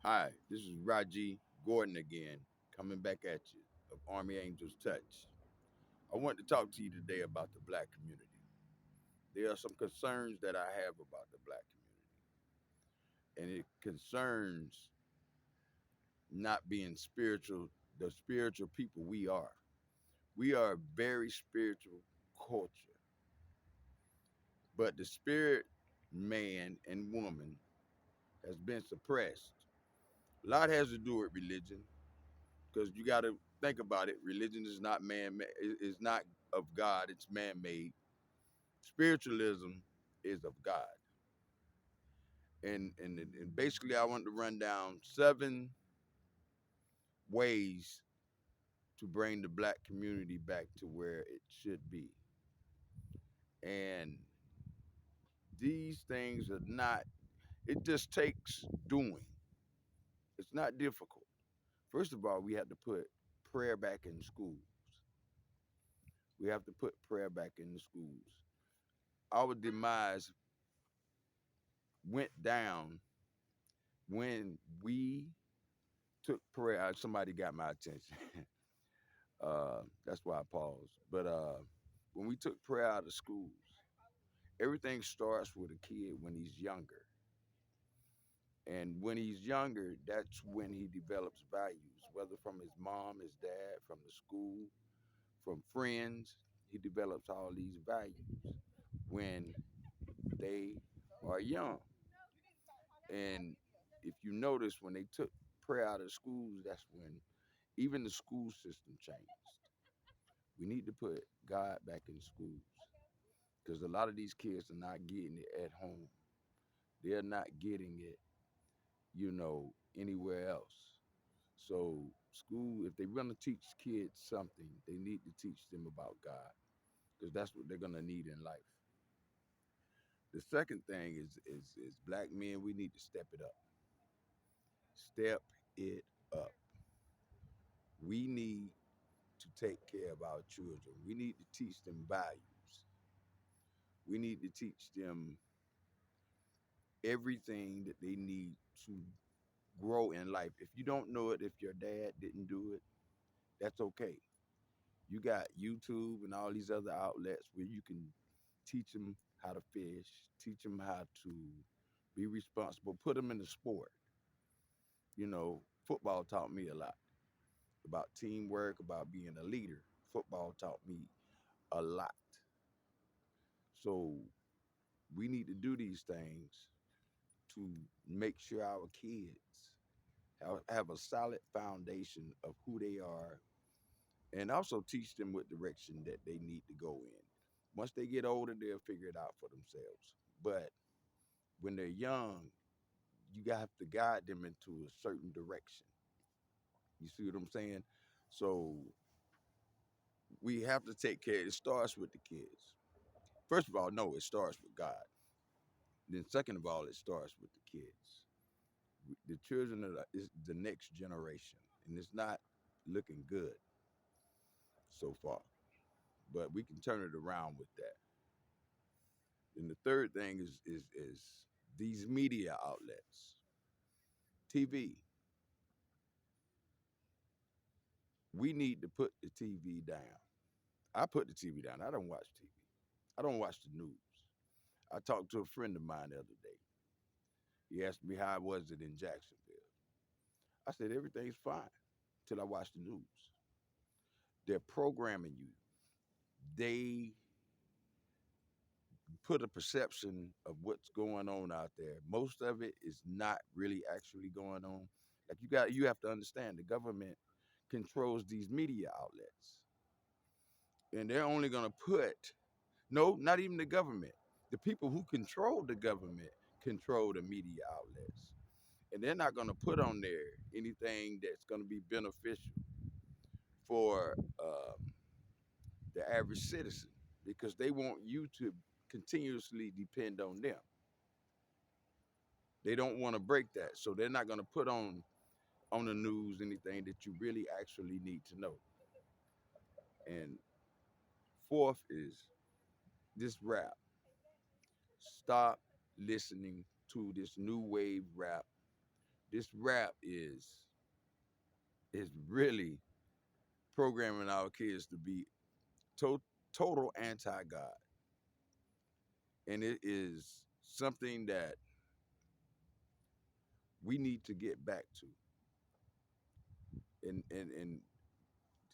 Hi, this is Raji Gordon again, coming back at you of Army Angels Touch. I want to talk to you today about the black community. There are some concerns that I have about the black community, and it concerns not being spiritual, the spiritual people we are. We are a very spiritual culture, but the spirit man and woman has been suppressed. A lot has to do with religion, because you got to think about it. Religion is not man, is not of God. It's man-made. Spiritualism is of God, and basically, I want to run down 7 ways to bring the black community back to where it should be. And these things are not. It just takes doing. It's not difficult. First of all, we have to put prayer back in schools. We have to put prayer back in the schools. Our demise went down when we took prayer. Somebody got my attention. That's why I paused. But when we took prayer out of schools, everything starts with a kid when he's younger. And when he's younger, that's when he develops values, whether from his mom, his dad, from the school, from friends. He develops all these values when they are young. And if you notice, when they took prayer out of schools, that's when even the school system changed. We need to put God back in schools, because a lot of these kids are not getting it at home. They're not getting it, anywhere else. So school, if they want to teach kids something, they need to teach them about God, because that's what they're gonna need in life. The second thing is black men. We need to step it up. Step it up. We need to take care of our children. We need to teach them values. We need to teach them everything that they need to grow in life. If you don't know it, if your dad didn't do it, that's okay. You got YouTube and all these other outlets where you can teach them how to fish, teach them how to be responsible, put them in the sport. Football taught me a lot about teamwork, about being a leader. Football taught me a lot. So we need to do these things to make sure our kids have a solid foundation of who they are, and also teach them what direction that they need to go in. Once they get older, they'll figure it out for themselves. But when they're young, you have to guide them into a certain direction. You see what I'm saying? So we have to take care. It starts with the kids. First of all, no, it starts with God. Then second of all, it starts with the kids. The children is the next generation, and it's not looking good so far. But we can turn it around with that. And the third thing is these media outlets, TV. We need to put the TV down. I put the TV down. I don't watch TV. I don't watch the news. I talked to a friend of mine the other day. He asked me how was it in Jacksonville. I said everything's fine till I watch the news. They're programming you. They put a perception of what's going on out there. Most of it is not really actually going on. Like you have to understand the government controls these media outlets. And they're only gonna put no, not even the government. The people who control the government control the media outlets. And they're not gonna put on there anything that's gonna be beneficial for the average citizen, because they want you to continuously depend on them. They don't want to break that, so they're not going to put on the news anything that you really actually need to know. And fourth is this rap. Stop listening to this new wave rap This rap is really programming our kids to be to- total anti-God, and it is something that we need to get back to. And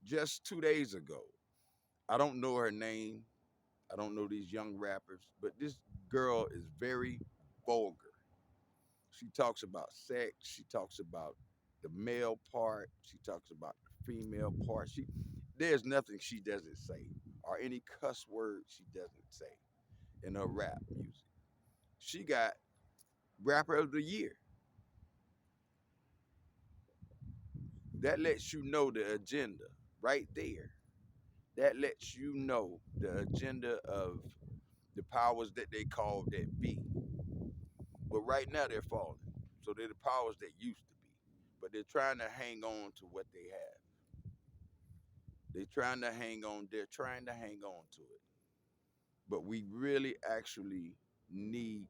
just 2 days ago, I don't know her name. I don't know these young rappers, but this girl is very vulgar. She talks about sex. She talks about the male part. She talks about the female part. There's nothing she doesn't say, or any cuss word she doesn't say in her rap music. She got rapper of the year. That lets you know the agenda right there. That lets you know the agenda of the powers that they call that be. But right now they're falling. So they're the powers that used to be. But they're trying to hang on to what they have. They're trying to hang on. They're trying to hang on to it. But we really actually need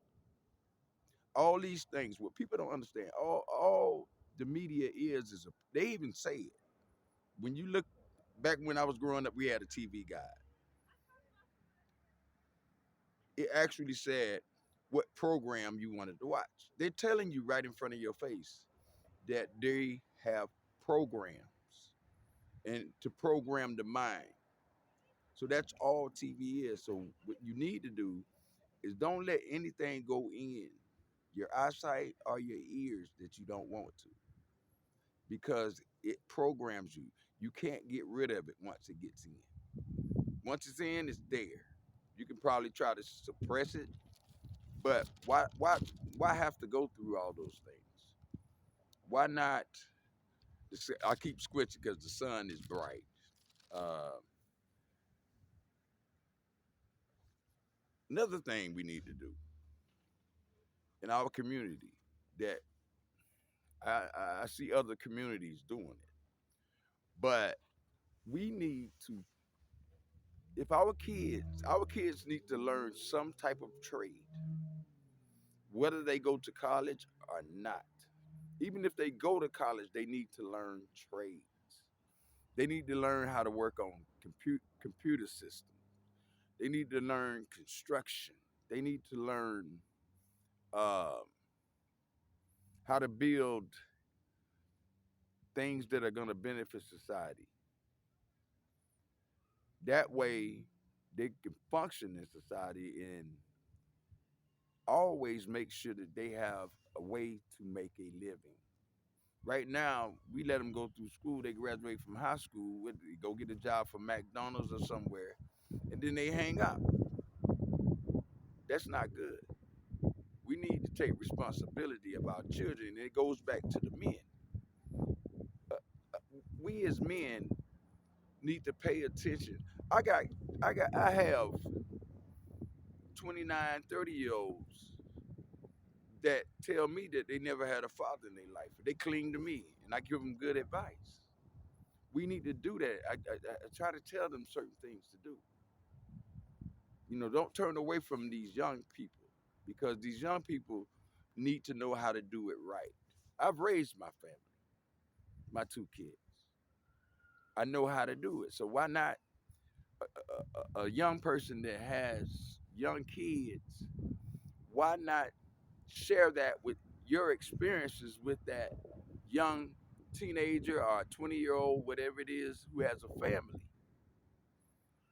all these things. What people don't understand, all the media is they even say it. When you look back when I was growing up, we had a TV guide. It actually said what program you wanted to watch. They're telling you right in front of your face that they have programs and to program the mind. So that's all TV is. So what you need to do is don't let anything go in your eyesight or your ears that you don't want to because it programs you. You can't get rid of it once it gets in. Once it's in, it's there. You can probably try to suppress it, but why have to go through all those things? Why not? I keep switching because the sun is bright. Uh, Another thing we need to do in our community that I see other communities doing it, but we need to, if our kids need to learn some type of trade, whether they go to college or not. Even if they go to college, they need to learn trades. They need to learn how to work on computer systems. They need to learn construction. They need to learn uh, how to build things that are going to benefit society. That way, they can function in society and always make sure that they have a way to make a living. Right now, we let them go through school. They graduate from high school, go get a job for McDonald's or somewhere, and then they hang out. That's not good. We need to take responsibility of our children, and it goes back to the men. We as men need to pay attention. I got, I have 29, 30-year olds that tell me that they never had a father in their life. They cling to me, and I give them good advice. We need to do that. I try to tell them certain things to do. Don't turn away from these young people because these young people need to know how to do it right. I've raised my family, my two kids. I know how to do it. So why not a young person that has young kids? Why not share that with your experiences with that young teenager or 20-year-old, whatever it is, who has a family?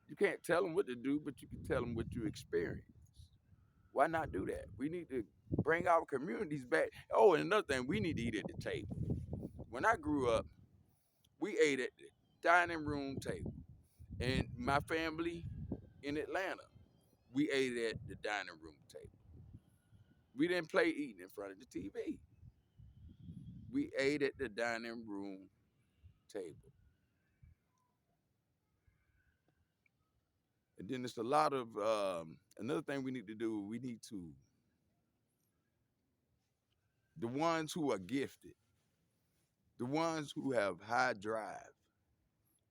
You can't tell them what to do, but you can tell them what you experience. Why not do that? We need to bring our communities back. Oh, and another thing, we need to eat at the table. When I grew up, we ate at the dining room table. And my family in Atlanta, we ate at the dining room table. We didn't play eating in front of the TV. We ate at the dining room table. And then it's a lot of another thing we need to do. We need to the ones who are gifted, the ones who have high drive.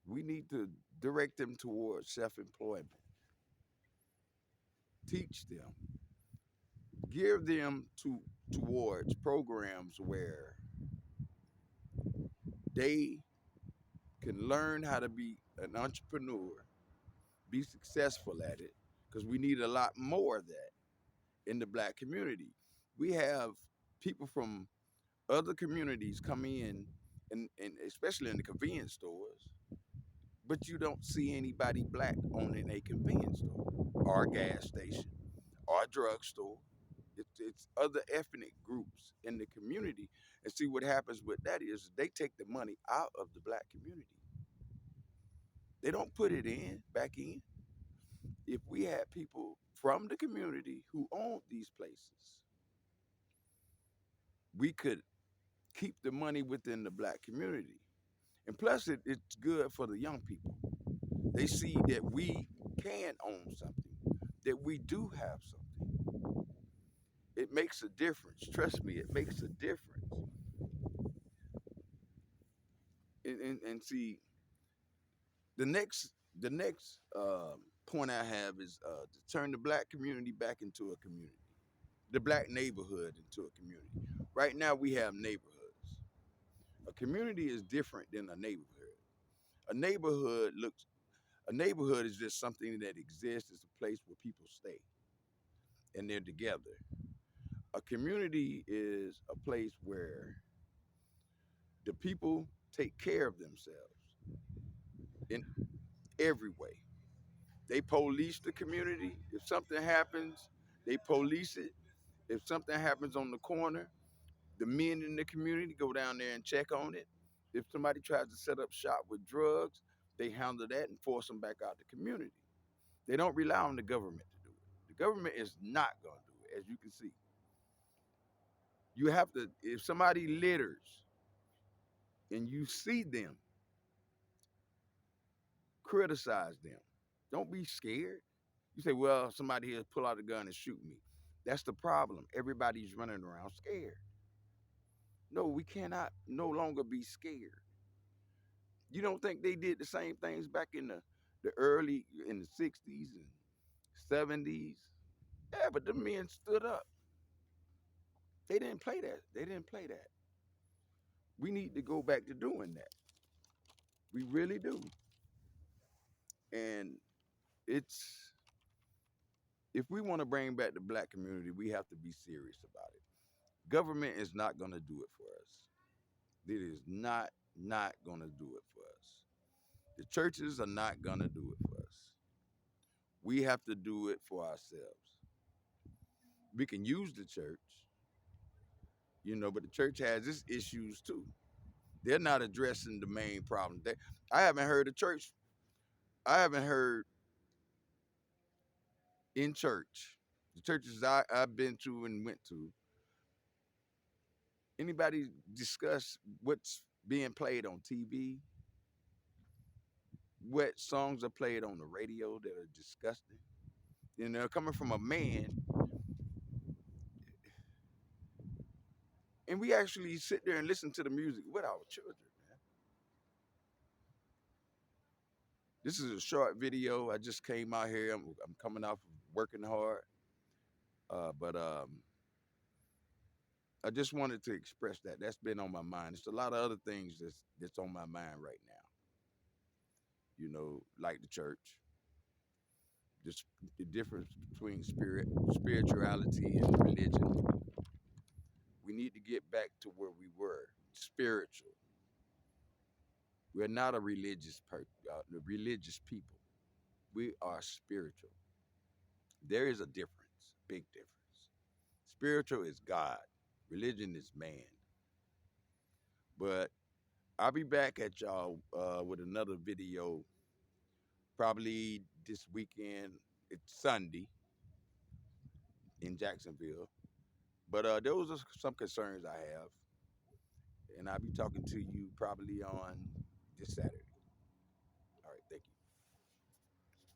We need to direct them towards self-employment. Teach them, give them towards programs where they can learn how to be an entrepreneur, be successful at it, because we need a lot more of that in the black community. We have people from other communities come in, and especially in the convenience stores, but you don't see anybody black owning a convenience store or a gas station or a drugstore. It's other ethnic groups in the community. And see what happens with that is they take the money out of the black community. They don't put it in back in. If we had people from the community who owned these places, we could keep the money within the black community. And plus, it's good for the young people. They see that we can own something, that we do have something. It makes a difference. Trust me, it makes a difference. And see, the next point I have is to turn the black community back into a community, the black neighborhood into a community. Right now, we have neighborhoods. A community is different than a neighborhood. A neighborhood looks a neighborhood is just something that exists. It's a place where people stay and they're together. A community is a place where the people take care of themselves in every way. They police the community. If something happens, they police it. If something happens on the corner, the men in the community go down there and check on it. If somebody tries to set up shop with drugs, they handle that and force them back out the community. They don't rely on the government to do it. The government is not going to do it, as you can see. You have to, if somebody litters and you see them, criticize them. Don't be scared. You say, well, somebody here pull out a gun and shoot me. That's the problem. Everybody's running around scared. No, we cannot no longer be scared. You don't think they did the same things back in the early in the 60s and 70s? Yeah, but the men stood up. They didn't play that. They didn't play that. We need to go back to doing that. We really do. And it's if we want to bring back the black community, we have to be serious about it. Government is not going to do it for us. It is not going to do it for us. The churches are not going to do it for us. We have to do it for ourselves. We can use the church, but the church has its issues too. They're not addressing the main problem. I haven't heard a church. I haven't heard in church, the churches I've been to and went to, anybody discuss what's being played on TV, what songs are played on the radio that are disgusting. Coming from a man, and we actually sit there and listen to the music with our children, man. This is a short video. I just came out here. I'm coming off of working hard, but I just wanted to express that. That's been on my mind. It's a lot of other things that's on my mind right now. Like the church, just the difference between spirituality, and religion. We need to get back to where we were, spiritual. We're not religious people. We are spiritual. There is a difference, big difference. Spiritual is God. Religion is man. But I'll be back at y'all with another video probably this weekend. It's Sunday in Jacksonville. But those are some concerns I have. And I'll be talking to you probably on this Saturday.